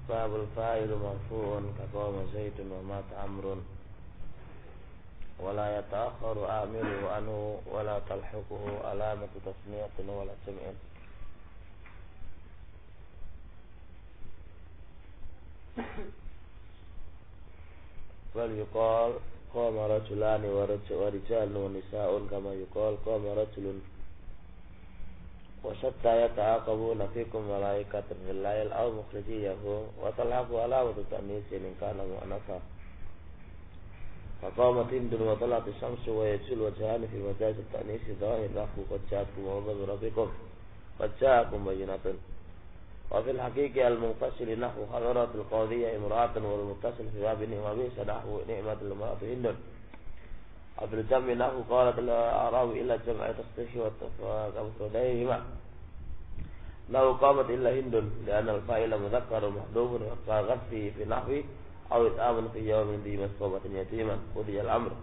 babul fa'ilu marfu'un kaqama zaidun wa mata amrun wala yata'akharu amilu anhu wala talhiquhu alamatu tasniyatin wala jam'in. Wal yuqal qama rajulani wa rijalun wa nisa'un kama yuqal qama rajulun wa shatta yata'aqabuna fikum malaikatun bil lail aw mukhrijiyahu wa talaqu ala wa ta'nisin in kana mu'annafa faqamat indun wa talat asyamsu wa yajul wajhan fi majaz at-ta'nis dhahir lahu qad ja'akum wa rabbikum qad ja'akum bayyinatun wa fil haqiqi al-munfasil nahwu hadaratul qadiyya imra'atan wal muttasil fi babin wa bi sadahu ni'matul mar'atu hindun abul jam'i nahwu qalat al-a'rabu illa jam'a tasdih wa tafaqamu law qamat illa hindun li'anna al-fa'ila mudhakkarun mahdhufun wa qaghfi fi nahwi aw it'amun fi yawmin dhi masqabatin yatiman qudiya al-amr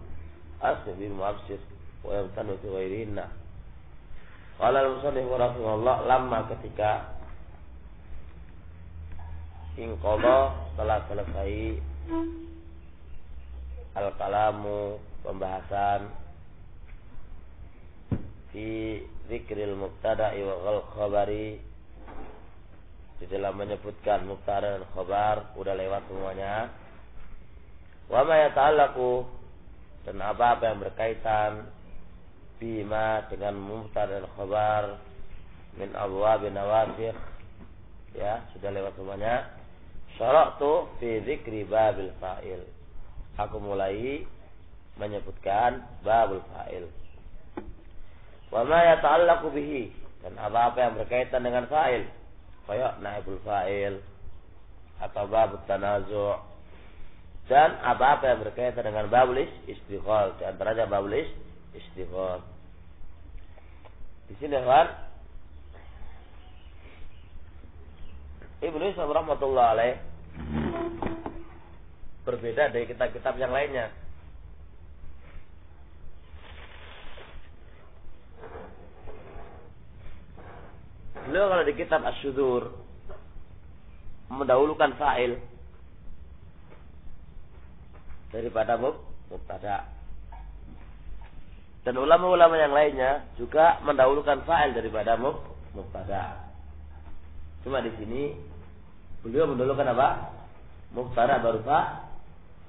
asmi bil mu'absir wa yamtanu fi ghairihinna. Qala al-musannif rahimahullah lamma ketika inqadha telah selesai al-kalamu pembahasan fi zikril mubtada'i wa khabari di dalam menyebutkan mubtada dan khabar udah lewat semuanya. Wa ma yata'allaqu dan apa-apa yang berkaitan bima dengan mubtada dan khabar min abwabin nawasikh ya sudah lewat semuanya. Syara'tu fi dzikri babil fa'il. Aku mulai menyebutkan babul fa'il. Wa ma yata'allaqu bihi dan apa-apa yang berkaitan dengan fa'il. Kayak naibul fa'il atau babut tanazu' dan apa-apa yang berkaitan dengan babul istighal, di antaranya babul istighal. Di sini kan Ibnu Hisham rahmatullah alaih berbeda dari kitab-kitab yang lainnya. Beliau kalau di kitab Asy-Syudzur mendahulukan fa'il daripada mubtada. Dan ulama-ulama yang lainnya juga mendahulukan fa'il daripada mubtada. Cuma di sini beliau mendahulukan apa? Mubtada baru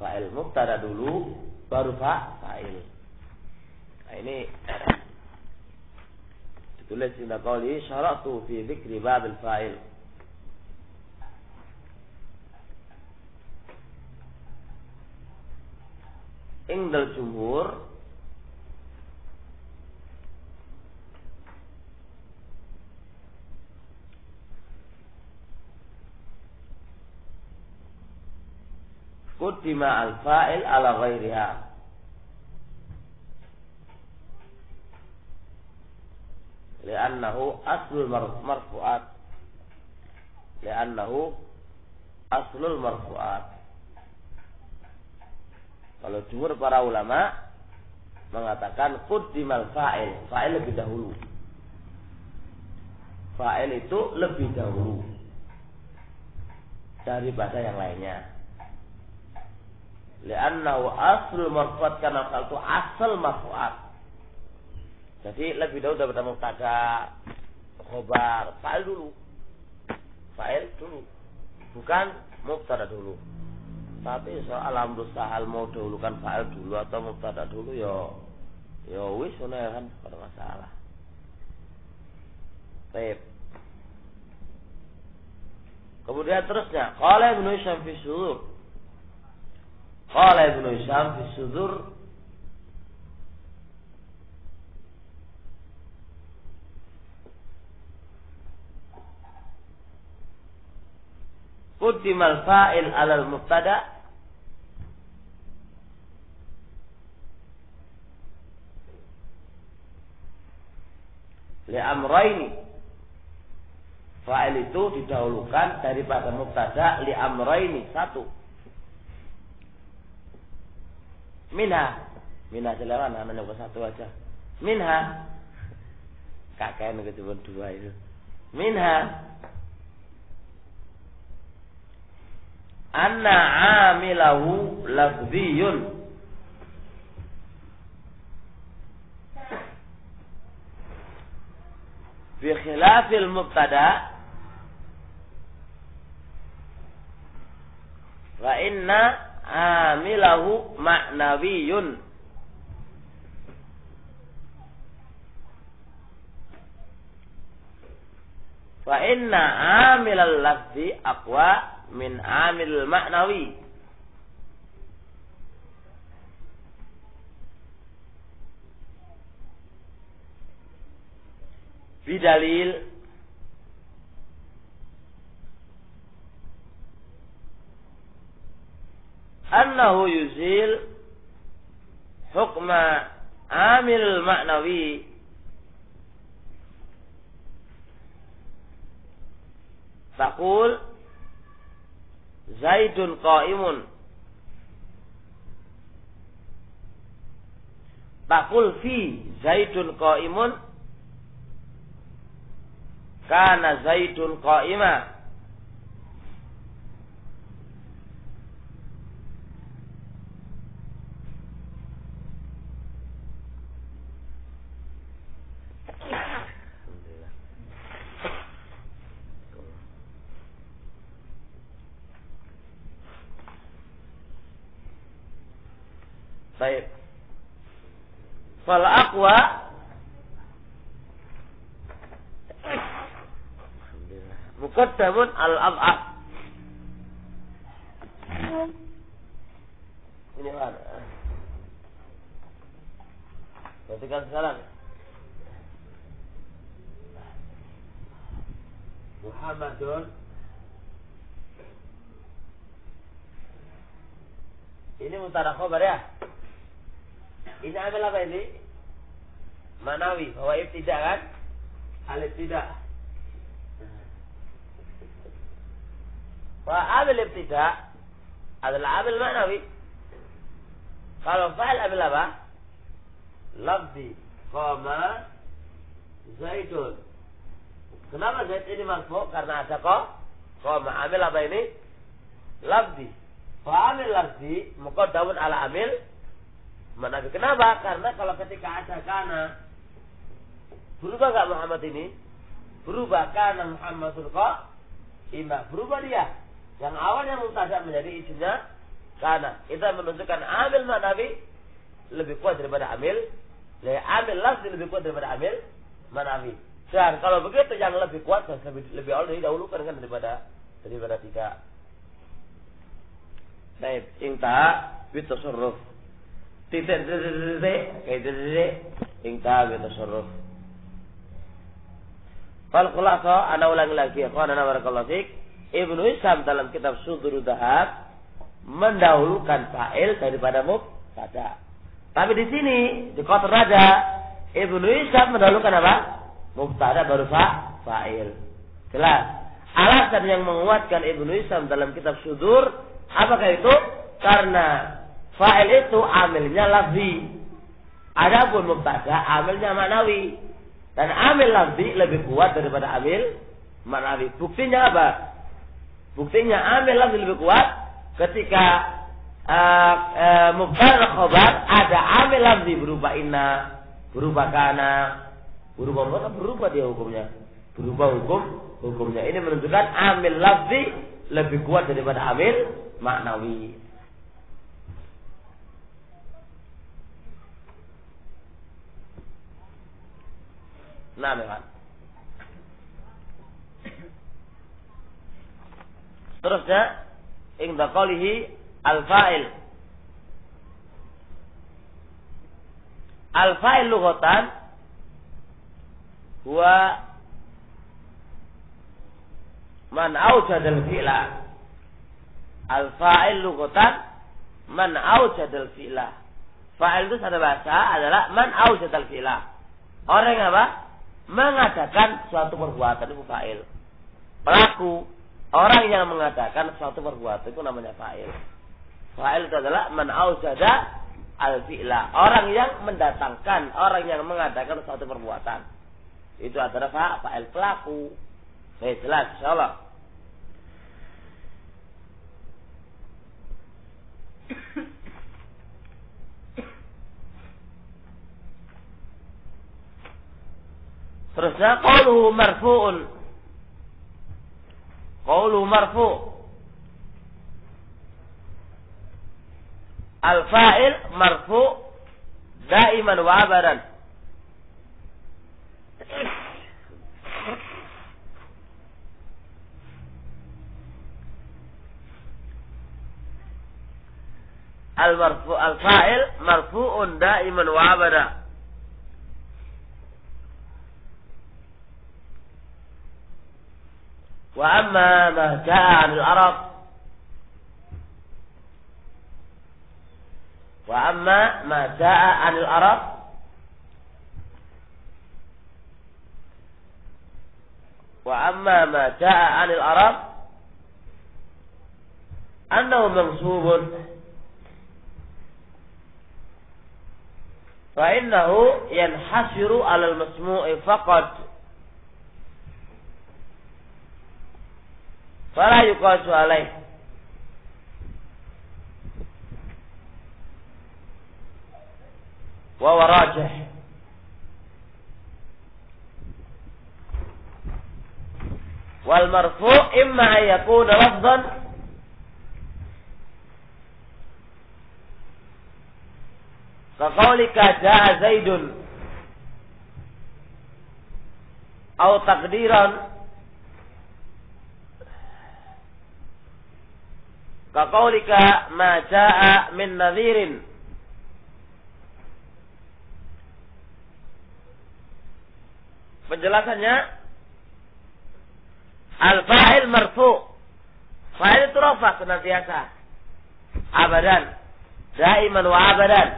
fa'il. Mubtada dulu baru fa'il. Nah ini ditulis inda qauli syara'tu fi dzikri babil fa'il. Indal jumhur quddima al-fa'il ala ghairiha. Li'annahu aslul marfu'at. Li'annahu aslul marfu'at. Kalau jumhur para ulama mengatakan quddimal fa'il. Fa'il lebih dahulu. Fa'il itu lebih dahulu daripada yang lainnya. Li'annahu aslul marfu'at, karena fa'il itu asal marfu'at. Jadi lebih dahulu daripada mubtada, khobar, fa'il dulu. Fa'il dulu. Bukan mubtada dulu. Tapi soal amru sahal mau dahulukan fa'il dulu atau mubtada dulu ya wis ngono ya kan, ada masalah. Baik. Kemudian terusnya, qala Ibnu Hisham fi Syudzur. Qala Ibnu Hisham fi Syudzur quddimal fa'il 'alal mubtada' li amrayni. Fa'il itu didahulukan daripada mubtada' li amrayni, satu. Minha selewan namanya bukan satu aja. Minha kakek itu cuma dua itu. Minha anna amilahu lafziyun. Bi khilafil mubtada wa inna amilahu ma'nawiyun. Wa inna amilal lafzi aqwa min amil ma'nawi. Bidalil annahu yuzil hukma amil ma'nawi taqul Zaidun qa'imun. Taqul fi Zaidun qa'imun kana Zaidun qa'ima. Baik. Fal aqwa muqaddamun al ab'ad. Ini mana? Perhatikan sekarang. Muhammadun ini mubtada khabar ya. Ini ambil apa ini? Manawi, bahwa ibtidah kan? Al-ibtidah. Wa amil ibtidah adalah amil manawi. Kalau fa'il amil apa? Lafzi. Qama Zaidun. Kenapa Zaid ini marfu? Karena ada qama. Amil apa ini? Lafzi. Fa amil lafzi muqaddamun ala amil manawi. Kenapa? Karena kalau ketika ada kana, berubah enggak Muhammad ini? Berubah, kana Muhammadul qa'imah. Berubah dia. Yang awalnya mubtada menjadi isimnya kana. Itu menunjukkan amil manawi lebih kuat daripada amil. Amil lafzi lebih kuat daripada amil manawi. Dan kalau begitu yang lebih kuat dan lebih awal didahulukan kan daripada tidak. Baik, inta bitasarruf. Titik ingta bitasarruf. Fal khulasa ana ulangi lagi ya kawan barakallahu fik. Ibnu Hisham dalam kitab Sudurud Dhahab mendahulukan fa'il daripada mubtada. Tapi di sini di Qatar Raja Ibnu Hisham mendahulukan apa? Mubtada baru fa'il. Jelas. Alasan yang menguatkan Ibnu Hisham dalam kitab Sudur apakah itu? Karena fa'il itu amilnya lafzi. Adapun mubtada amilnya manawi. Dan amil lafzi lebih kuat daripada amil manawi. Buktinya apa? Buktinya amil lafzi lebih kuat ketika mubtada khabar ada amil lafzi berupa inna, berupa kana, berubah dia hukumnya. Berubah hukumnya. Ini menunjukkan amil lafzi lebih kuat daripada amil maknawi. Nah, memang. Terusnya, inda qalihi al-fa'il. Al-fa'il lughatan huwa man awjada al-fi'la. Al-fa'il lughatan man awjada al-fi'la. Fa'il itu secara bahasa adalah man awjada al-fi'la. Orang yang apa? Mengadakan suatu perbuatan itu fa'il. Pelaku, orang yang mengadakan suatu perbuatan itu namanya fa'il. Fa'il itu adalah man awjada al-fi'la. Orang yang mendatangkan, orang yang mengadakan suatu perbuatan. Itu adalah fa'il, pelaku. Jelas, insyaallah. Terusnya qauluhu marfu'un. Qauluhu marfu'. Al-fa'il marfu' daiman wa abadan. Al-fa'il marfu'un daiman wa abadan. Wa amma ma jaa'a 'anil Arab ما جاء عن العرب وأما ما جاء عن العرب أنه منصوب فإنه ينحصر على المسموع فقط فلا يقاس عليه وهو راجح. والمرفوع إما أن يكون لفظا كقولك جاء زيد أو تقديرا كقولك ما جاء من نذير. Penjelasannya al-fa'il marfu'. Fa'il itu rafa senantiasa. Abadan. Daiman wa abadan.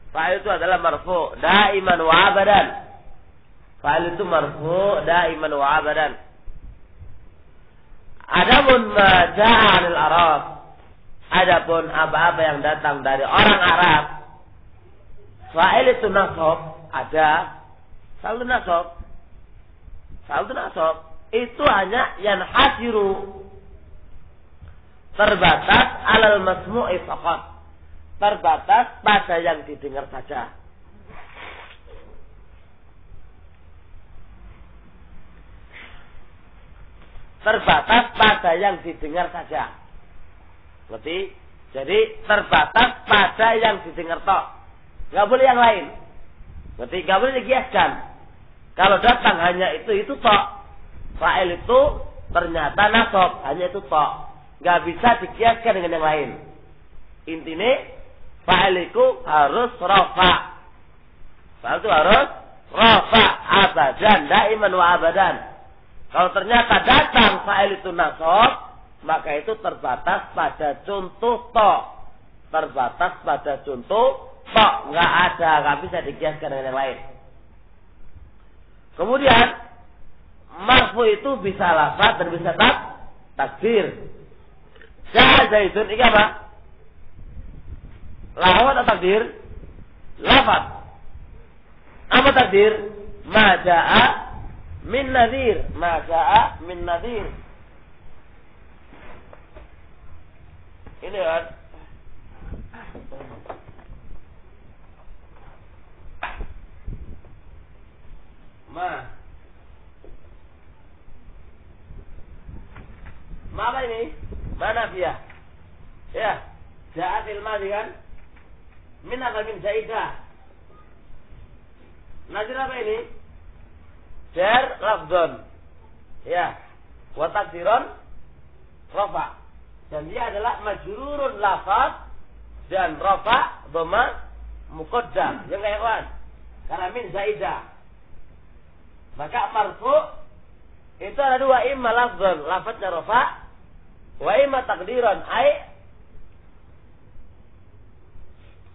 Fa'il itu adalah marfu' daiman wa abadan. Fa'il itu marfu' daiman wa abadan. Adapun ma jaa'a 'anil Arab. Adapun apa-apa yang datang dari orang Arab. Fa'il itu nasab, ada selalu nasab. Itu hanya yang hasiru, terbatas alal masmu'i faqat, terbatas pada yang didengar saja. Terbatas pada yang didengar saja. Berarti jadi terbatas pada yang didengar tok. Enggak boleh yang lain. Berarti enggak boleh dikiaskan. Kalau datang hanya itu tok. Fa'il itu ternyata nasab, hanya itu tok. Enggak bisa dikiaskan dengan yang lain. Intinya fa'il itu harus rafa. Fa'il itu harus rafa abadan, daiman wa abadan. Kalau ternyata datang fa'il itu nasab, maka itu terbatas pada contoh tok. Terbatas pada contoh tok. Enggak ada, enggak bisa dikiaskan dengan yang lain. Kemudian marfu itu bisa lafaz dan bisa takdir. Ja'a Zaidun ini apa? Lafaz atau takdir? Lafaz. Apa takdir? Ma ja'a min nadhir. Ma ja'a min nadhir. Ini kan Ma apa ini? Mana dia? Ya, ja'atil madhi kan? Min apa min zaidah? Nazir apa ini? Jar lafdon. Ya, wa takdiron rafa. Dan dia adalah majrurun lafaz dan rafa dhamma muqaddam. Yang kayak kawan. Karena min zaidah. Maka marfu itu ada dua, imma lafzan, lafaznya rafa, wa imma takdiran, ai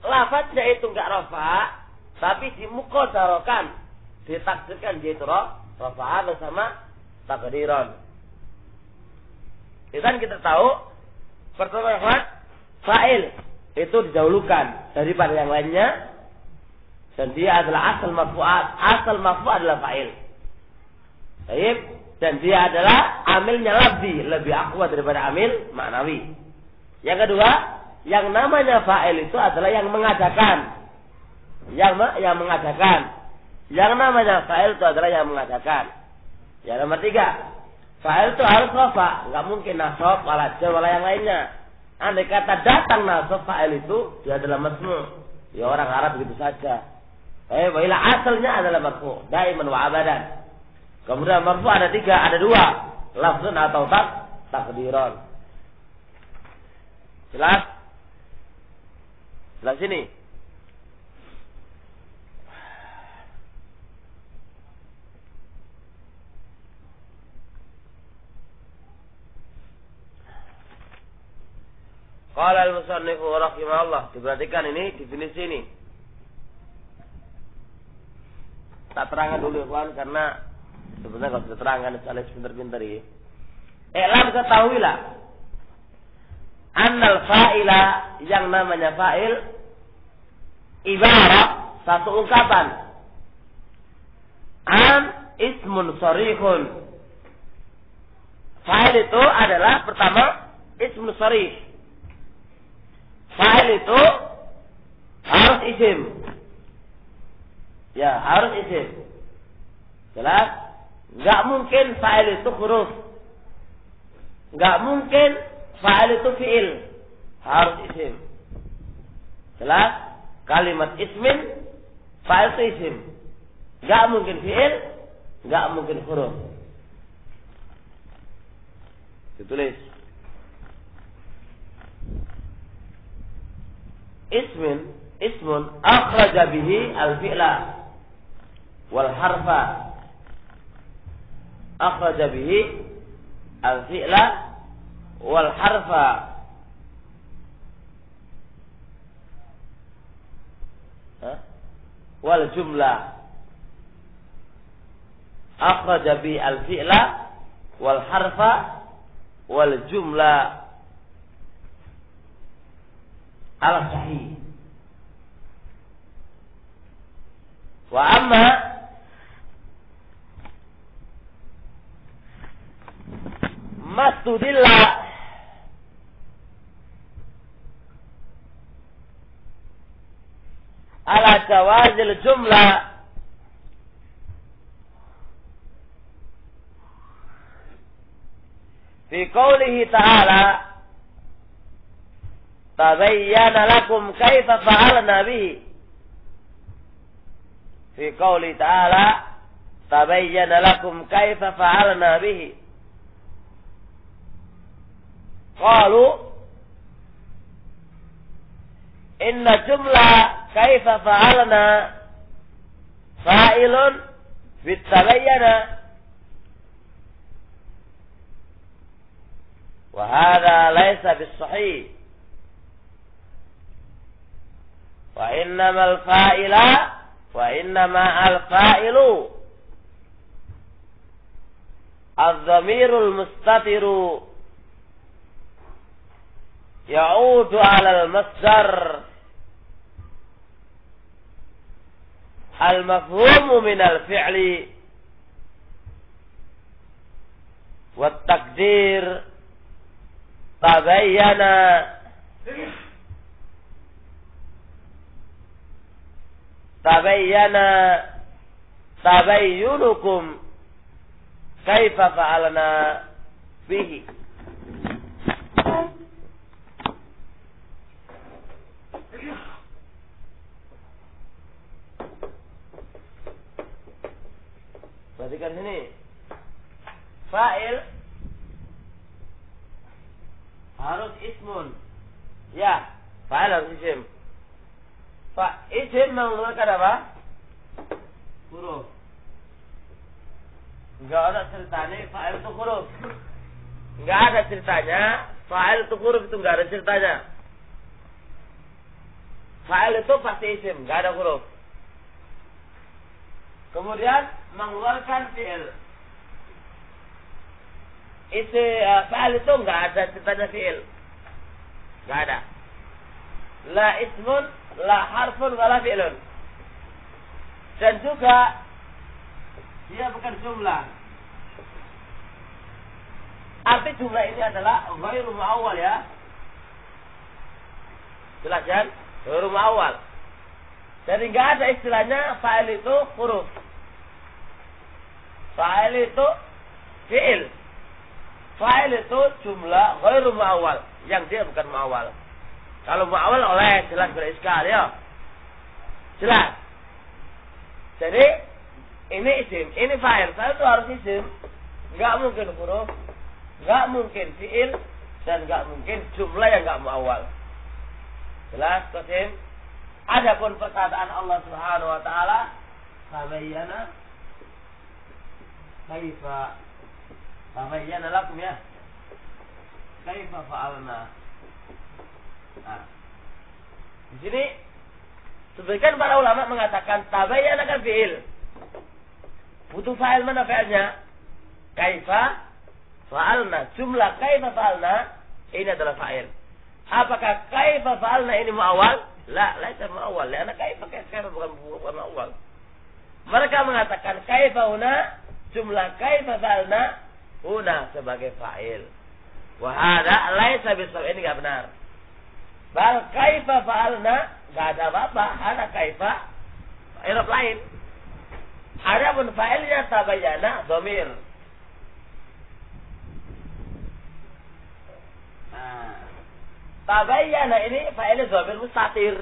lafaznya itu enggak rafa, tapi dimuqaddarakan, ditakdirkan yaitu rafa bersama takdiran. Dan kita tahu pertama fa'il itu didahulukan daripada yang lainnya, dan dia adalah asal marfu'at. Asal marfu' adalah fa'il. Baik, dan dia adalah amilnya lebih aqwa daripada amil ma'nawi. Yang kedua, yang namanya fa'il itu adalah yang mengadakan. Yang mengadakan. Yang namanya fa'il itu adalah yang mengadakan. Yang nomor 3, fa'il itu harus rafa, nggak mungkin nasab, wala jar, wala yang lainnya. Andai kata datang nasab fa'il itu, dia adalah masmu. Ya orang Arab begitu saja. Wailah asalnya adalah marfu, daiman wa abadan. Kemudian marfu ada 3, ada 2, lafzun atau takdiran. Jelas? Jelas ini. Qala al-musannifu rahimahullah. Diperhatikan ini definisi ini. Tak terangkan dulu kawan, karena sebenarnya kalau sudah terangkan sekali pintar-pintar ini. I'lam, ketahuilah. Annal fa'ila, yang namanya fa'il, ibarat satu ungkapan. An ismun sharihun. Fa'il itu adalah pertama ismun sharih. Fa'il itu harus isim. Ya, harus isim. Jelas? Enggak mungkin fa'il itu huruf. Enggak mungkin fa'il itu fi'il. Harus isim. Jelas? Kalimat ismin, fa'il itu isim. Enggak mungkin fi'il, enggak mungkin huruf. Ditulis. Ismun akhraja bihi al-fi'la wal harfa. Akhraja bihi al-fi'la wal harfa. Wal jumlah. Akhraja bihi al-fi'la wal harfa wal jumlah. Al-sahih. Wa amma mastudilla ala jawazil jumlah fi qawlihi ta'ala tabayyana lakum kaifa fa'alna bihi. Fi qouli ta'ala tabayyana lakum kaifa fa'alna bihi. Qalu inna jumla kaifa fa'alna fa'ilun fit tabayyana wa hadha laysa bis sahih. Wa innamal fa'ila wa innama al-fa'ilu az-zamirul mustatiru ya'udu 'ala al-masdar al-mafhumu min al-fi'li wat-taqdir tabayyana tabayyunukum kaifa fa'alna bihi. Perhatikan sini. Fa'il harus ismun. Ya, fa'il harus isim. Isim mengeluarkan apa? Huruf. Enggak ada ceritanya fa'il itu huruf. Enggak ada ceritanya fa'il itu huruf, itu enggak ada ceritanya. Fa'il itu pasti isim, enggak ada huruf. Kemudian mengeluarkan fi'il. Fa'il itu enggak ada ceritanya fi'il. Enggak ada. La ismun, la harfun, wala fi'lun. Dan juga dia bukan jumlah. Arti jumlah ini adalah ghairu mu'awwal, ya. Jelas kan? Ghairu mu'awwal. Jadi enggak ada istilahnya fa'il itu huruf. Fa'il itu fi'il. Fa'il itu jumlah ghairu mu'awwal, yang dia bukan mu'awwal. Kalau mu'awwal oleh jelas beriskal ya. Jelas. Jadi ini isim, ini fa'il. Fa'il itu harus isim. Enggak mungkin huruf, enggak mungkin fi'il, dan enggak mungkin jumlah yang enggak mu'awwal. Jelas, Qasim? Adapun perkataan Allah Subhanahu wa taala, "Tabayyana kaifa tabayyana lakum ya. Kaifa fa'alna." Nah, di sini sebagian para ulama mengatakan tabayyana kan fi'il. Butuh fa'il, mana fa'ilnya? Kaifa fa'alna. Jumlah kaifa fa'alna ini adalah fa'il. Apakah kaifa fa'alna ini mu'awwal? La, laisa mu'awwal. Karena kaifa bukan mu'awwal. Mereka mengatakan kaifa huna, jumlah kaifa fa'alna huna sebagai fa'il. Wa hada laisa bisawab, ini enggak benar. Bal kaifa fa'alna enggak ada apa-apa, ada kaifa i'rab lain. Adapun fa'ilnya tabayyana dhamir. Tabayyana ini fa'ilnya dhamir mustatir.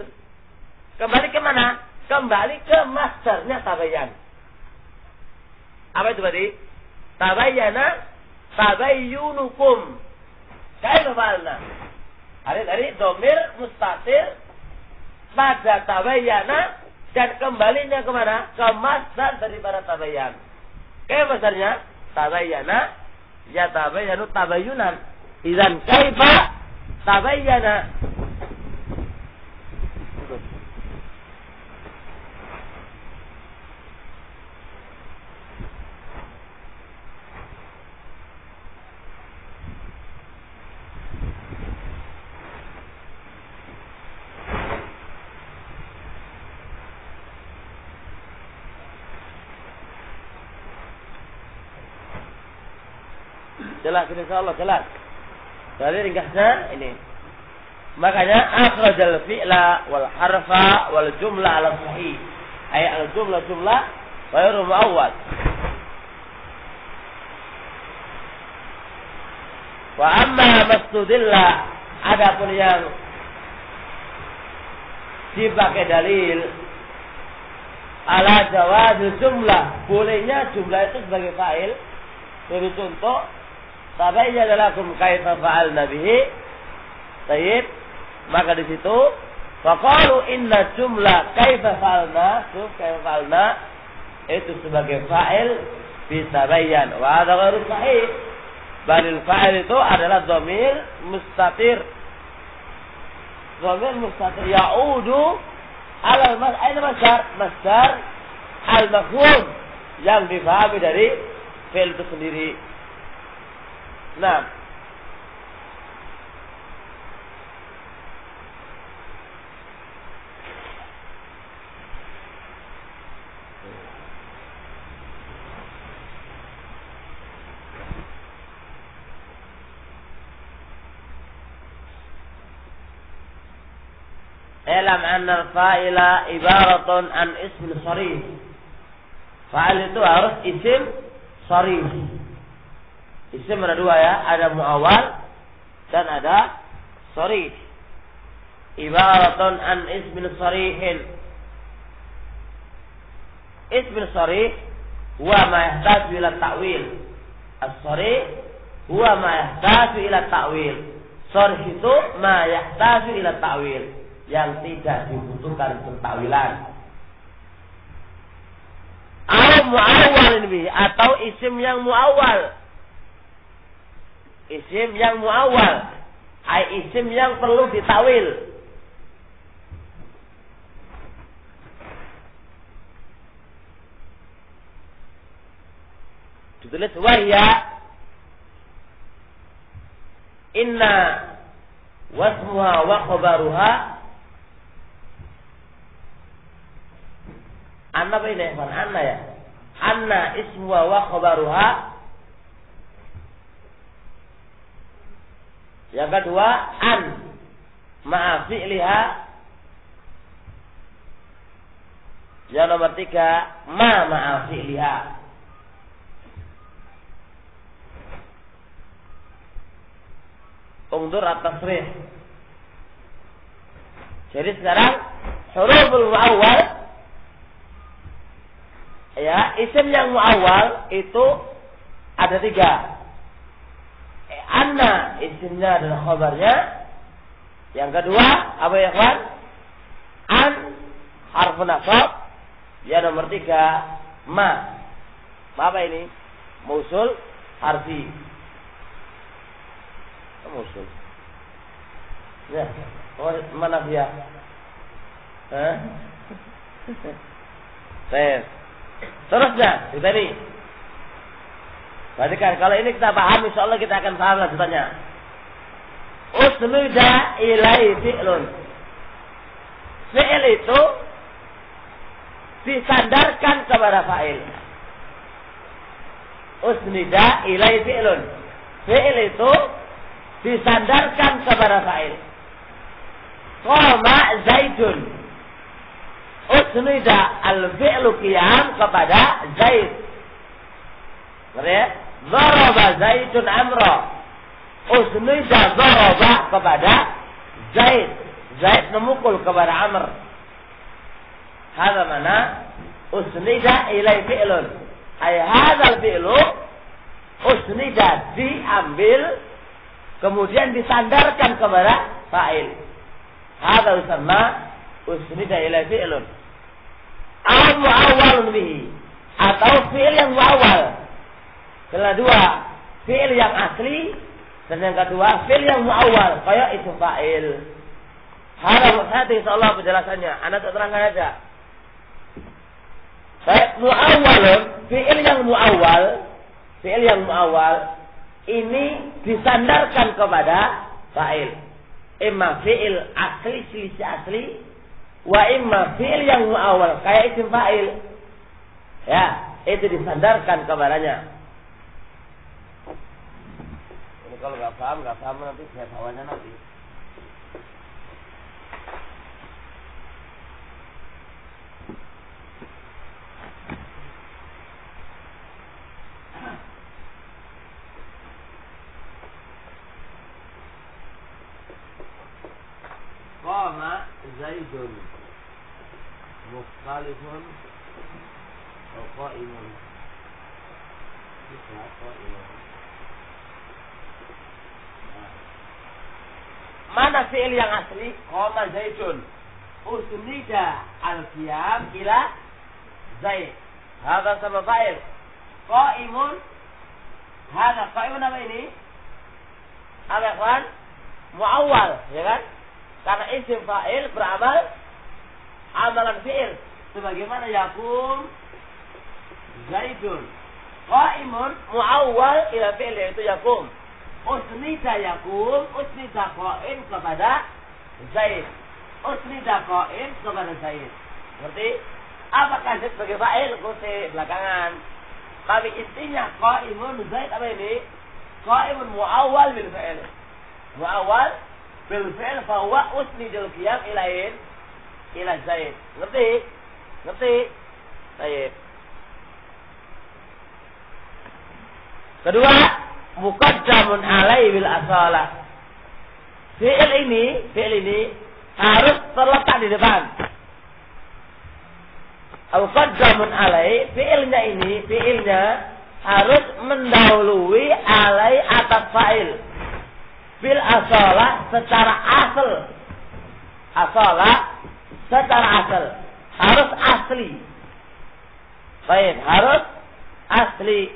Kembali ke mana? Kembali ke masdarnya tabayyan. Apa itu berarti? Tabayyana tabayyunukum. Kaifa fa'alna? Dari dhamir mustatir pada tabayyana dan kembalinya kemana? Ke masdar daripada tabayyan. Kaifa masdarnya? Tabayyana ya tabayyanu tabayyunan. Idzan kaifa tabayyana. Jelas, insyaallah jelas. Jadi ringkasnya ini. Makanya akhrajal fi'la wal harfa wal jumlah ala sahih. Ay al jumlah ghairu mu'awwal. Wa amma mastudilla, adapun yang dipakai dalil ala jawaz jumlah, bolehnya jumlah itu sebagai fa'il. Jadi contoh, tabayyana lakum kaifa fa'alna bihi. Baik, maka di situ faqalu inna jumlah kaifa fa'alna itu sebagai fa'il bitabayyan wa hadha ghairu sahih. Balil fa'il itu adalah dhamir mustatir. Dhamir mustatir ya'udu ala masdar al-mafhum yang difahami dari fi'il itu sendiri. Nah, Alam anna al-fa'ila ibaratun an ismin sharih. Fa'il itu harus isim sharih. Isim ada dua ya, ada mu'awwal dan ada sharih. Ibaratun an ismin sharihin. Ismin sharih huwa ma yahtaju ila ta'wil. As-sharih huwa ma yahtaju ila ta'wil. Sharih itu ma yahtaju ila ta'wil, yang tidak dibutuhkan pentakwilan. Mu'awwal ini, atau isim yang mu'awwal. Isim yang mu'awwal, isim yang perlu ditakwil. Ditulis wahya inna wasmuha wa khabaruha. Anna apa ini? Anna ya. Anna ismuha wa khabaruha. Yang kedua, an ma'a fi'liha. Yang nomor tiga, ma ma'a fi'liha. Ungdur at-tasrih. Jadi sekarang huruful muawwal, ya, isim yang muawwal itu ada 3. Anna isimnya adalah khabarnya. Yang kedua apa ya kawan? An harfu nasab. Yang nomor 3 ma. Apa ini? Mausul harfi. Mausul. Ya, mana dia? Terusnya, kita ini. Perhatikan, kalau ini kita paham, insya Allah kita akan paham lanjutannya. Usnuda ilai fi'lun. Fi'il itu disandarkan kepada fa'il. Usnuda ilai fi'lun. Fi'il itu disandarkan kepada fa'il. Qama Zaidun. Usnuda al-fi'lu qiyam kepada Zaid. Ngerti ya? Daraba Zaidun Amra. Usnuda daraba kepada Zaid. Zaid memukul kepada Amr. Hada mana usnuda ilai fi'lun. Ay hadzal fi'lu usnuda diambil kemudian disandarkan kepada fa'il. Hada usamma usnuda ilai fi'lun. Al muawwalun bihi, atau fi'il yang muawwal. Yang kedua, fi'il yang asli, dan yang kedua, fi'il yang muawwal, kayak itu fa'il. Hada hati insyaallah penjelasannya. Anda terangkan aja. Baik, muawwalun, fi'il yang muawwal ini disandarkan kepada fa'il. Imma fi'il asli, selisih asli, wa imma fi'il yang muawwal kayak isim fa'il. Ya, itu disandarkan kepadanya. Ini kalau nggak paham nanti saya bawanya nanti. Qama Zaidun mukhtalifun wa qa'imun. Bisa qa'imun. Mana fi'il yang asli? Qama Zaidun. Usnida al-qiyam ila Zaid. Hada sama fa'il. Qa'imun. Hada qa'imun apa ini? Apa kan? Muawwal, ya kan? Karena isim fa'il beramal amalan fi'il. Sebagaimana yakum Zaidun. Qa'imun muawwal ila fi'il, yaitu yakum. Usnida yakum, usnida qa'im kepada Zaid. Usnida qa'im kepada Zaid. Ngerti? Apakah Zaid sebagai fa'il? Kursi belakangan. Tapi intinya qa'imun Zaid apa ini? Qa'imun muawwal bil fi'il. Muawwal bil fi'il fa huwa usnidul qiyam ilain ila Zaid. Ngerti? Ngerti? Baik. Kedua, muqaddamun alai bil asalah. Fi'il ini harus terletak di depan. Muqaddamun alai, fi'ilnya harus mendahului alai atas fa'il. Bil asalah secara asal. Asalah secara asal. Harus asli. Baik, harus asli.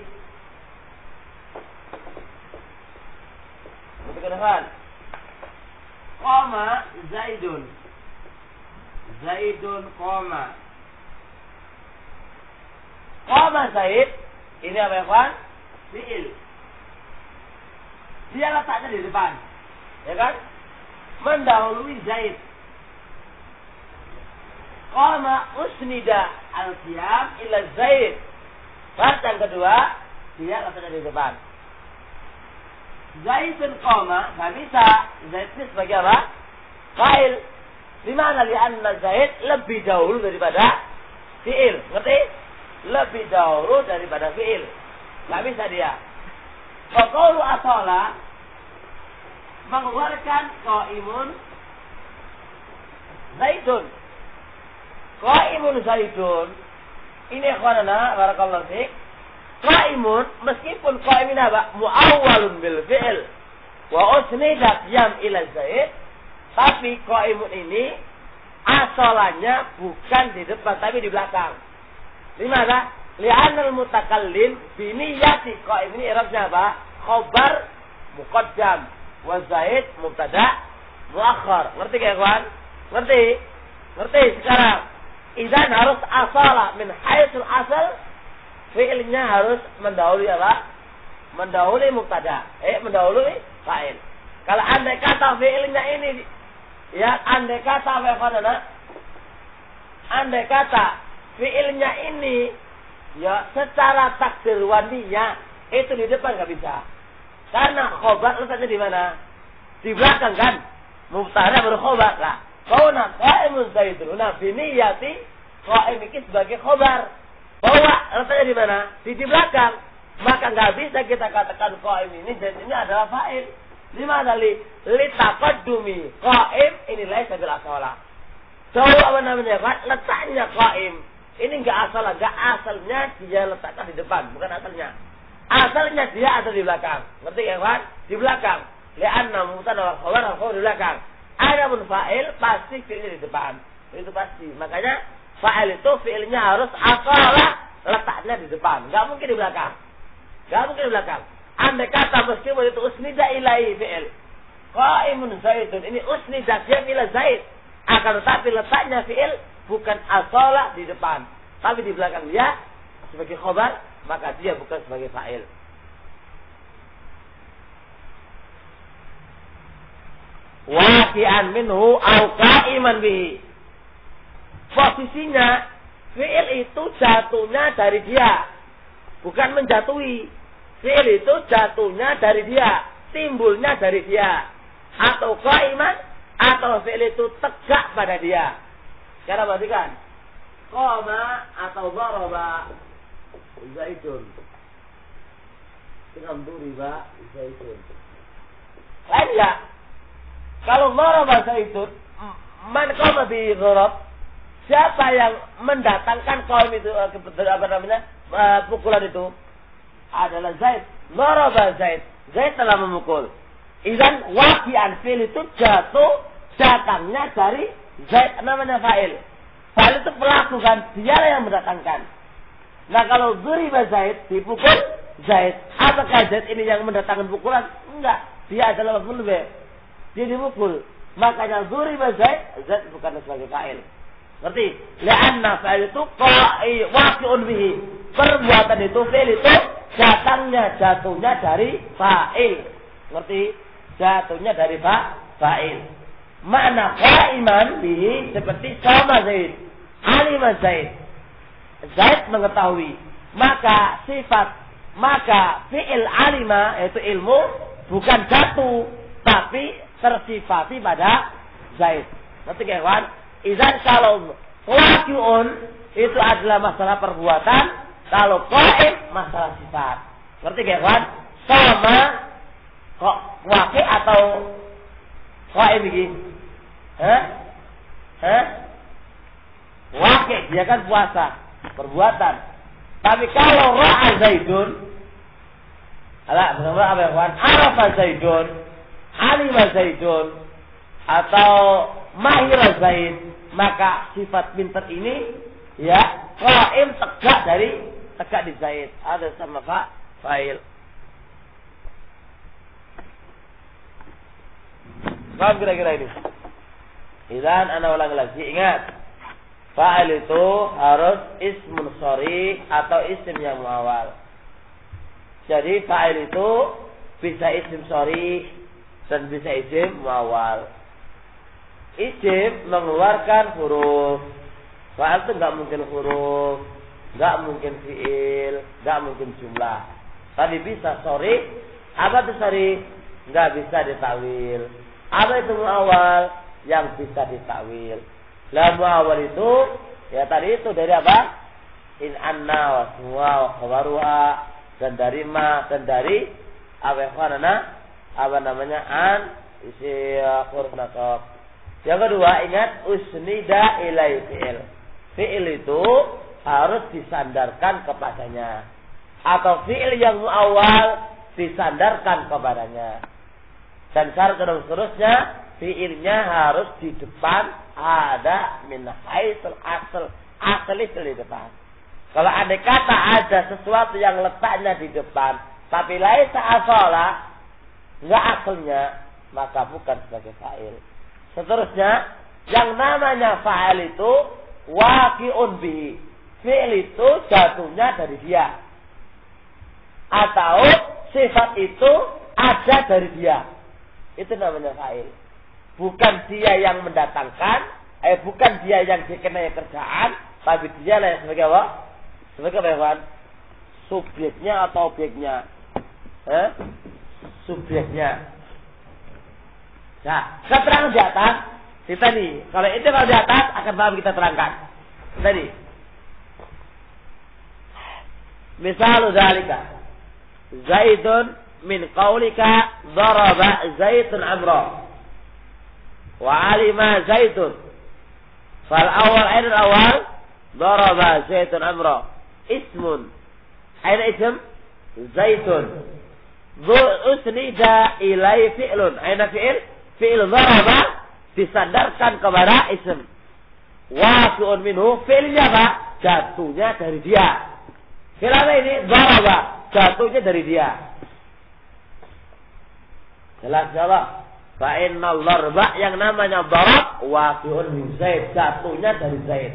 Kedengaran? Qama Zaidun. Zaidun qama. Qama Zaid. Ini apa ya kawan? Fi'il. Dia letaknya di depan. Ya kan? Mendahului Zaid. Qama usnida al-qiyam ila Zaid. Part yang kedua, dia letaknya di depan. Zaidun qama, nggak bisa. Zaid ini sebagai apa? Fa'il. Dimana lianna Zaid lebih dahulu daripada fi'il. Ngerti? Lebih dahulu daripada fi'il. Nggak bisa dia. Wa qawlu asala, mengeluarkan qaimun Zaidun. Qaimun Zaidun. Ini ikhwanana barakallahu fiik. Qaimun meskipun qaim ini apa? Muawwalun bil fi'l wa usnida qiyam ila Zaid, tapi qaimun ini asalannya bukan di depan tapi di belakang. Dimana? Li'anal mutakallim bi niyyati qaim ini i'rabnya apa? Khabar muqaddam wa Zaid mubtada muakhar. Ngerti ya kawan? Ngerti? Ngerti sekarang? Idzan harus asala min haitsul asal, fi'ilnya harus mendahului apa? Mendahului mubtada. Mendahului fa'il. Kalau andai kata fi'ilnya ini ya, andai kata apa? Andai kata fi'ilnya ini ya secara takdir wandinya itu di depan nggak bisa. Karena khobar letaknya di mana? Di belakang kan? Mubtada baru khobar lah. Kauna qaimun Zaidun. Nah, biniyati qaim ini sebagai khobar. Bahwa letaknya di mana? Di belakang. Maka nggak bisa kita katakan qaim ini dan ini adalah fa'il. Di mana li taqaddumi qaim ini laisa bil asala. Tahu apa namanya? Letaknya qaim. Ini nggak asalnya dia letakkan di depan, bukan asalnya. Asalnya dia ada di belakang. Ngerti ya, Pak? Di belakang. Li'anna mubtada wa khabar di belakang. Adapun fa'il pasti fi'ilnya di depan. Itu pasti. Makanya fa'il itu fi'ilnya harus asalah letaknya di depan. Enggak mungkin di belakang. Enggak mungkin di belakang. Andai kata meskipun itu usnida ilaihi fi'il. Qaimun Zaidun. Ini usnida dia ila Zaid. Akan tetapi letaknya fi'il bukan asalah di depan, tapi di belakang dia sebagai khabar, maka dia bukan sebagai fa'il. Waqi'an minhu au qa'iman bihi. Posisinya fi'il itu jatuhnya dari dia, bukan menjatuhi. Fi'il itu jatuhnya dari dia, timbulnya dari dia. Atau qa'iman, atau fi'il itu tegak pada dia. Sekarang perhatikan. Qama atau daraba Zaidun. Dengan duriba Zaidun. Lain enggak? Kalau daraba Zaidun, man qama bi darab, siapa yang mendatangkan qaim itu apa namanya? Pukulan itu adalah Zaid. Daraba Zaid. Zaid telah memukul. Idzan waqi'an fi'il itu jatuh datangnya dari Zaid, namanya fa'il. Fa'il itu pelaku kan, dia yang mendatangkan. Nah kalau duriba Zaid, dipukul Zaid. Apakah Zaid ini yang mendatangkan pukulan? Enggak, dia adalah maf'ul bih. Dia dipukul. Makanya duriba Zaid, Zaid bukan sebagai fa'il. Ngerti? Li'anna fa'il itu waqi'un bihi. Perbuatan itu, fi'il itu jatuhnya dari fa'il. Ngerti? Jatuhnya dari fa'il. Makna qa'iman bihi seperti sama Zaid. Alima Zaid. Zaid mengetahui. Maka fi'il alima yaitu ilmu bukan jatuh tapi tersifati pada Zaid. Ngerti ya, kawan? Idzan kalau waqi'un itu adalah masalah perbuatan, kalau qa'im masalah sifat. Ngerti ya, kawan? Sama kok waqi' atau qa'im begini. Wakil dia kan puasa, perbuatan. Tapi kalau ra'a Zaidun, benar apa ya kawan? Arafa Zaidun, alima Zaidun, atau mahira Zaid, maka sifat pintar ini ya qaim tegak di Zaid, ada sama fa'il. Paham kira-kira ini? Idzan ana ulang lagi, ingat. Fa'il itu harus ismun sharih atau isim yang muawwal. Jadi fa'il itu bisa isim sharih dan bisa isim muawwal. Isim mengeluarkan huruf. Fa'il itu enggak mungkin huruf, enggak mungkin fi'il, enggak mungkin jumlah. Tapi bisa sharih. Apa itu sharih? Enggak bisa ditakwil. Apa itu muawwal? Yang bisa ditakwil. La muawwal itu ya tadi itu dari apa? In anna wa suwa wa khabaruha, dan dari ma dan dari apa namanya an isi huruf nasab. Yang kedua, ingat usnida ilai fi'il. Fi'il itu harus disandarkan kepadanya. Atau fi'il yang muawwal disandarkan kepadanya. Dan syarat seterusnya, fi'ilnya harus di depan ada min haisul asal. Asal itu di depan. Kalau andai kata ada sesuatu yang letaknya di depan, tapi laisa asalah, enggak asalnya, maka bukan sebagai fa'il. Seterusnya, yang namanya fa'il itu waqi'un bihi. Fi'il itu jatuhnya dari dia. Atau sifat itu ada dari dia. Itu namanya fa'il. Bukan dia yang mendatangkan, bukan dia yang dikenai kerjaan, tapi dia lah yang sebagai apa? Sebagai apa? Subjeknya atau objeknya? Subjeknya. Nah, keterangan di atas kita nih. Kalau itu kalau di atas akan paham kita terangkan. Tadi. Misal dzalika. Zaidun min qaulika daraba Zaidun Amra. Wa alima Zaidun. Fal awal aina awal daraba Zaidun Amra. Ismun. Aina ism? Zaidun. Dhu usnida ilai fi'lun. Aina fi'il? Fi'il daraba disandarkan kepada ism. Waqi'un minhu, fi'ilnya apa? Jatuhnya dari dia. Fi'il apa ini? Daraba, jatuhnya dari dia. Jelas jawab. Fa innal darba yang namanya darab waqi'un min Zaid, jatuhnya dari Zaid.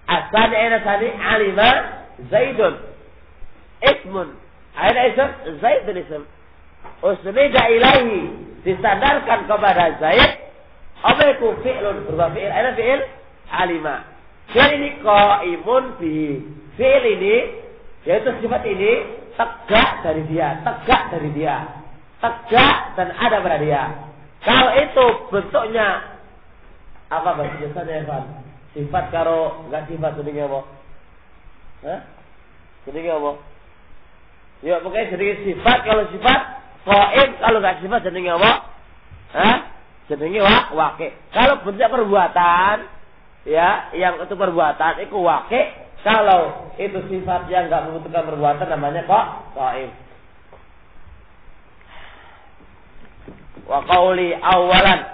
Asani aina sani alima Zaidun. Ismun. Aina ism? Zaidun ism. Usnida ilaihi, disandarkan kepada Zaid. Apa itu fi'lun? Berubah fi'il. Ada fi'il? Alima. Fi'il ini qaimun bihi. Fi'il ini, yaitu sifat ini, tegak dari dia. Tegak dari dia. Tegak dan ada pada dia. Kalau itu bentuknya, apa bahasa biasanya ya, sifat karo enggak sifat sedikit apa? Sedikit apa? Ya pokoknya sedikit sifat. Kalau sifat qaim, kalau enggak sifat jenenge apa? Jenenge waqi'. Kalau bentuk perbuatan, ya, yang itu perbuatan itu waqi'. Kalau itu sifat yang enggak membutuhkan perbuatan namanya qaim. Wa qauli awalan,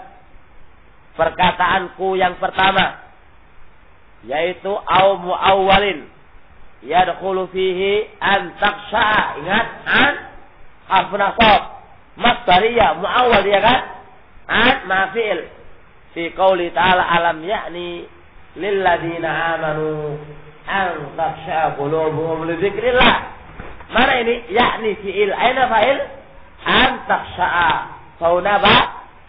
perkataanku yang pertama, yaitu au muawwalin yadkhulu fihi an taqsha. Ingat, an harfu nasab masdariyah muawwal, ya kan? An ma'fi'il fi qauli ta'ala alam ya'ni lil ladina amanu an taqsha qulubuhum li dzikrillah. Mana ini? Yakni fi'il. Aina fa'il? An taqsha. Fauna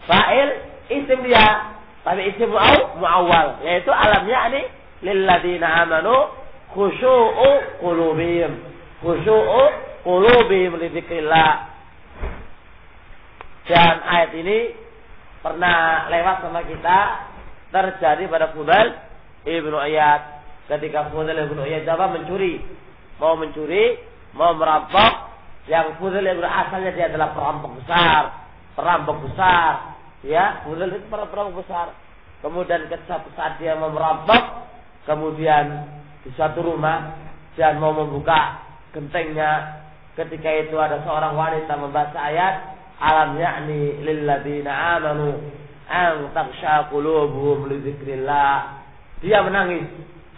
fa'il isim dia. Tapi isim muawwal, yaitu alam ya'ni lil ladina amanu khusyu'u qulubihim. Khusyu'u qulubihim li dzikrillah. Dan ayat ini pernah lewat sama kita, terjadi pada Fudail Ibnu Iyad. Ketika Fudail Ibnu Iyad mencuri, mau merampok, yang Fudail Ibnu asalnya dia adalah perampok besar, ya, Fudail itu perampok besar. Kemudian ketika saat dia mau merampok, kemudian di suatu rumah dia mau membuka gentengnya, ketika itu ada seorang wanita membaca ayat alam ya'ni lil ladina amanu an takhsha qulubuhum li dzikrillah. Dia menangis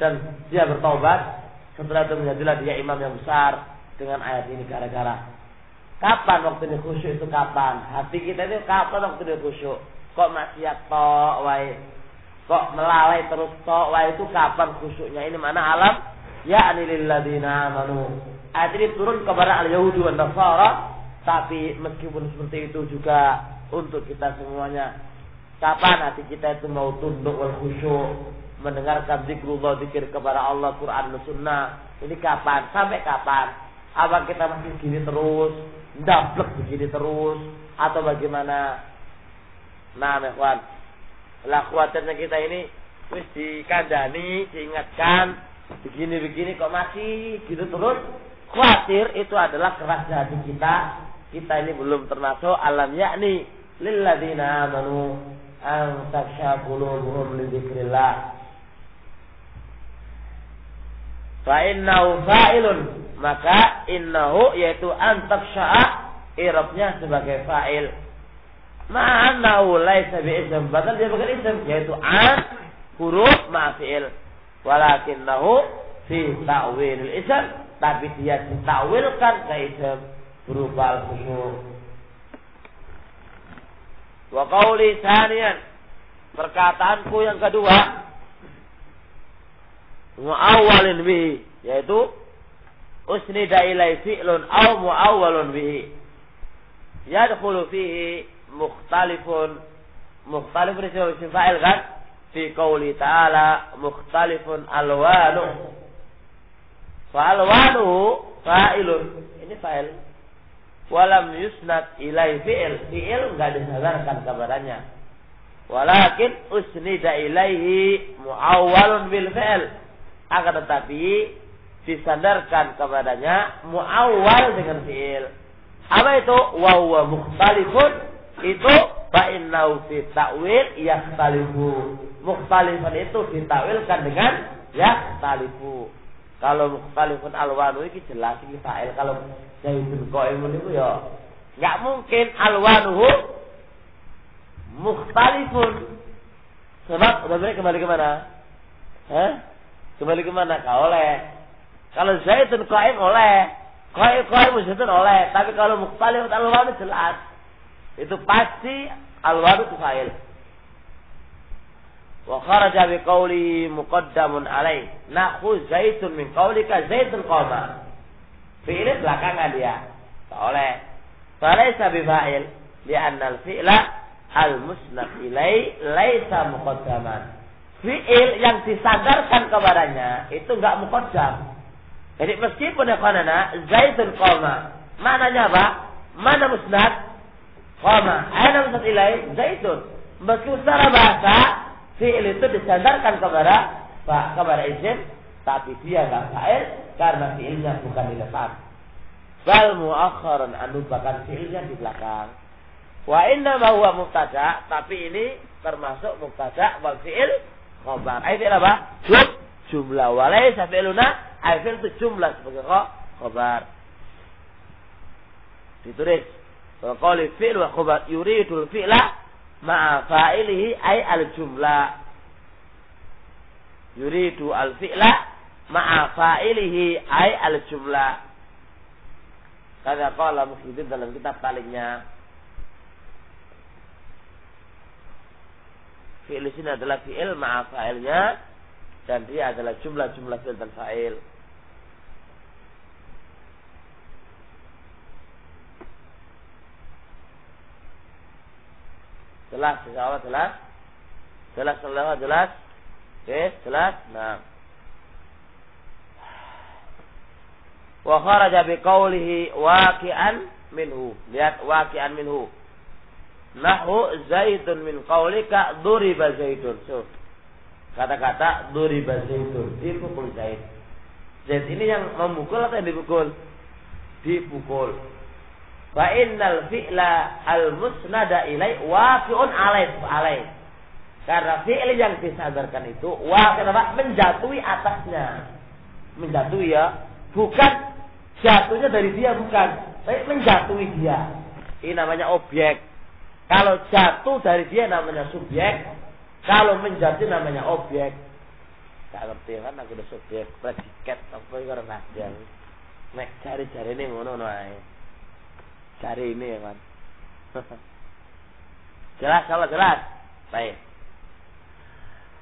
dan dia bertobat. Setelah itu menjadilah dia imam yang besar dengan ayat ini. Gara-gara kapan waktu ini khusyuk itu? Kapan hati kita ini? Kapan waktu ini khusyuk? Kok maksiat tok wae, kok melalai terus tok wae, itu kapan khusyuknya? Ini mana alam ya'ni lil ladina amanu. Ayat ini turun kepada al-Yahudi dan Nasara. Tapi meskipun seperti itu juga untuk kita semuanya. Kapan hati kita itu mau tunduk wal khusyuk, mendengarkan zikrullah, zikir kepada Allah, Quran dan Sunnah? Ini kapan? Sampai kapan? Apa kita masih begini terus, ndablek begini terus, atau bagaimana? Nah, ikhwan, lah khawatirnya kita ini wis dikandani, diingatkan begini-begini kok masih gitu terus. Khawatir itu adalah keras hati kita. Kita ini belum termasuk alam yakni lilladzina amanu an takhsha qulubuhum li dzikrillah. Fa innahu fa'ilun, maka innahu yaitu an takhsha i'rabnya sebagai fa'il. Ma'annahu laisa bi'ism, padahal dia bukan ism, yaitu an huruf ma'fi'il. Walakinnahu fi ta'wilil ism, tapi dia ditakwilkan ke ism berupa al-khusyuk. Wa qauli tsaniyan, perkataanku yang kedua, mu'awwalin bihi, yaitu usnida ilai fi'lun aw mu'awwalun bihi yadkhulu fihi mukhtalifun isim fa'il kan, fi qouli ta'ala mukhtalifun alwanu, fa alwanu fa'ilun, ini fa'il, walam yusnad ilai fi'il enggak disandarkan kepadanya, walakin usnida ilaihi mu'awwalun bil fi'il, akan tetapi disandarkan kepadanya mu'awwal dengan fi'il. Apa itu? Wa huwa mukhtalifun, itu fa innahu fi ta'wil yakhtalifu. Mukhtalifun itu ditawilkan dengan yakhtalifu. Kalau mukhtalifun alwanu iki jelas iki fa'il. Kalau zaidun qaimun itu ya enggak mungkin alwanuhu mukhtalifun. Sebab udah kembali ke mana? Kembali ke mana? Kau oleh. Kalau zaidun qaim oleh, qaim zaidun oleh. Tapi kalau mukhtalif alwan jelas, itu pasti alwan itu fa'il. Wa kharaja bi qawli muqaddamun alaih, nahu zaidun min qawlika zaidun qama. Fi'il belakangan dia. Tak oleh. Falaysa bi fa'il, li'anna al-fi'la al-musnad ilai laisa muqaddaman. Fi'il yang disandarkan kepadanya itu enggak muqaddam. Jadi meskipun ikhwanana zaidun qama, maknanya apa? Mana musnad? Qama. Aina musnad ilai? Zaidun. Meskipun secara bahasa fi'il itu disandarkan kepada isim, tapi dia enggak fa'il karena fi'ilnya bukan di depan. Bal mu'akhkharan, bahkan fi'ilnya di belakang. Wa inna ma huwa mubtada, tapi ini termasuk mubtada wal fi'il khabar. Itu apa? Jumlah walaysa fi'luna, fi'il itu jumlah sebagai khabar. Ditulis wa qali fi'l wa khabar yuridul fi'la ma'a fa'ilihi ay al-jumlah. Yuridu al-fi'la ma'a fa'ilihi ay al-jumlah. Kata qala Muhyiddin dalam kitab talingnya, fi'il sini adalah fi'il ma'a fa'ilnya, dan dia adalah jumlah-jumlah fi'il dan fa'il. Jelas, insyaallah jelas. Jelas. Oke, jelas. Nah. Wa kharaja bi qawlihi waqi'an minhu. Lihat waqi'an minhu. Nahu zaidun min qawlika duriba zaidun. So, kata-kata duriba zaidun, dipukul Zaid. Zaid ini yang memukul atau yang dipukul? Dipukul. Fa innal fi'la al-musnada ilai waqi'un alaih. Karena fi'il yang disandarkan itu waqi' apa? Menjatuhi atasnya. Menjatuhi ya, bukan jatuhnya dari dia, bukan, tapi menjatuhi dia. Ini namanya objek. Kalau jatuh dari dia namanya subjek. Kalau menjadi namanya objek. Tak ngerti kan aku udah subjek, predikat apa itu karena dia. Nek cari-cari ini ngono ae. Cari ini ya kan. Jelas, kalau jelas. Baik.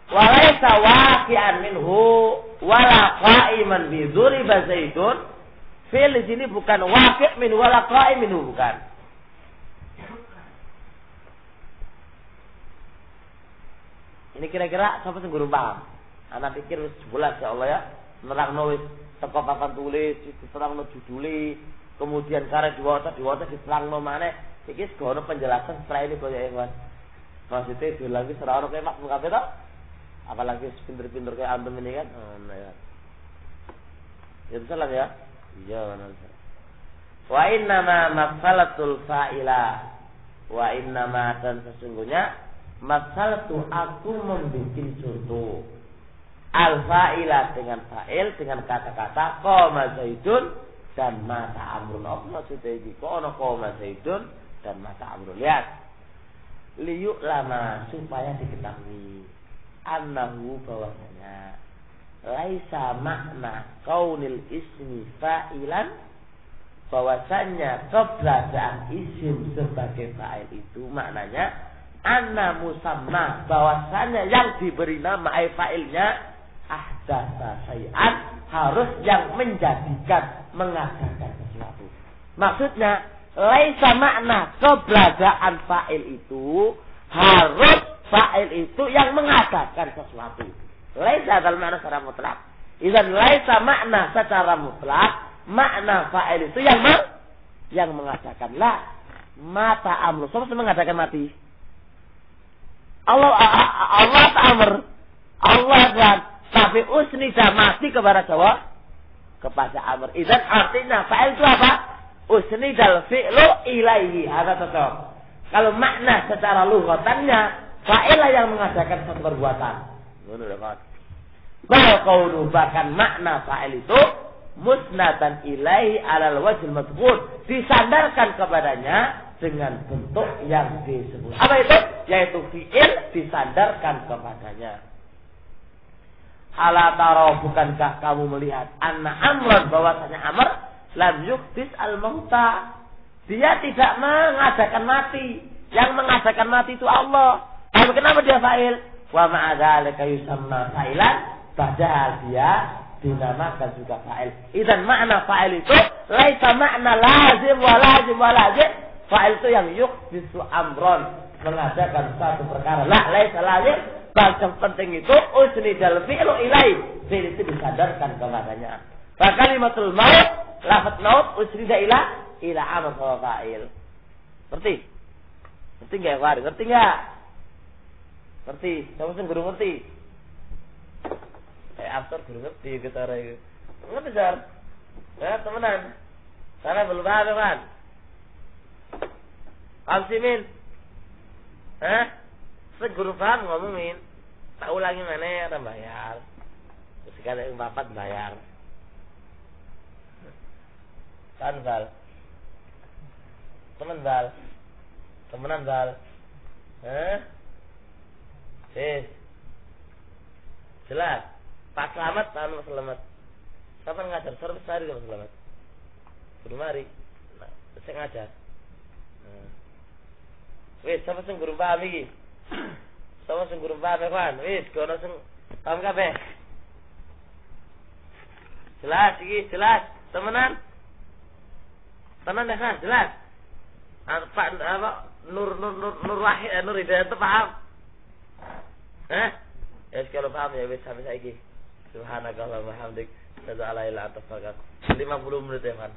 Walaysa waqi'an minhu wala qa'iman bi dzuriba zaidun. Fi'il di sini bukan waqi' min wala qa'im minhu, bukan. Ini kira-kira sampai seguru paham. Anak pikir jelas ya Allah ya. Nerangno wis teko papan tulis, diterangno juduli, kemudian karena diwaca diterangno maneh. Iki segono penjelasan setelah ini kok ya, Ikhwan. Maksudnya itu lagi serah kayak makmum kabeh to? Apalagi pinter-pinter kayak antum ini kan. Nah ya. Ya salah ya? Iya benar. Wa inna ma mafalatul fa'ila Wa innama dan sesungguhnya masalatu aku membuat contoh al-fa'ila dengan fa'il dengan kata-kata qama zaidun dan mata amrun. Apa maksudnya iki? Kok ana qama zaidun dan mata amrun? Lihat. Liyuk lama supaya diketahui annahu bahwasanya laisa makna kaunil ismi fa'ilan, bahwasanya keberadaan isim sebagai fa'il itu maknanya anna musamma, bahwasanya yang diberi nama fa'ilnya ahdatsa syai'an, harus yang menjadikan mengadakan sesuatu. Maksudnya laisa makna keberadaan fa'il itu harus fa'il itu yang mengadakan sesuatu. Laisa dalam makna secara mutlak. Idzan laisa makna secara mutlak, makna fa'il itu yang mengadakan. Lah, mata amru. Siapa yang mengadakan mati? Allah ta'amr. Allah Tuhan. Tapi usnida mati kepada siapa? Kepada amr. Idzan artinya fa'il itu apa? Usnidal fi'lu ilaihi. Ada cocok. Kalau makna secara lughatannya, fa'ilah yang mengadakan satu perbuatan. Bahkan makna fa'il itu musnadan ilaihi alal wajhil madhkur, disandarkan kepadanya dengan bentuk yang disebut. Apa itu? Yaitu fi'il disandarkan kepadanya. Ala taro, bukankah kamu melihat anna amran, bahwasanya amr lam yuktis al mauta, dia tidak mengadakan mati. Yang mengadakan mati itu Allah. Tapi kenapa dia fa'il? Wa ma'adzalika yusamma fa'ilan, padahal dia dinamakan juga fa'il. Idzan makna fa'il itu laisa makna lazim wa lazim wa lazim. Fa'il itu yang yuktisu amron, mengadakan satu perkara. La laisa lazim. Yang penting itu usnidal fi'lu ilai, fi'il itu disadarkan kepadanya. Fa kalimatul maut, lafaz maut usnida ila amr wa fa'il. Ngerti? Ngerti enggak, Pak? Ngerti enggak? Ngerti? Siapa sing guru ngerti? After guru ngerti kita rai. Ngerti, Sar? Ya, temenan. Sana belum paham, kan? Paham sih, Min? Seguru paham ngomongin. Tak ulangi mana ada bayar. Terus sekali yang bapak bayar. Kan Val? Temen Val? Temenan Val? Jelas. Pak Selamat, Pak Selamat. Kapan ngajar? Sore besar Pak Selamat. Guru mari. Nah, saya ngajar. Wis, siapa sing guru paham iki? Sama sing guru paham kan? Wis, kono sing paham kabeh. Jelas iki, jelas. Temenan? Tenan dah kan? Jelas. Pak apa? Nur Wahid, Nur Hidayat itu paham? Ya kalau paham ya wis sampai saiki. Subhanakallahumma hamdik, la ilaha illa anta astaghfiruka. 50 menit ya, Kan.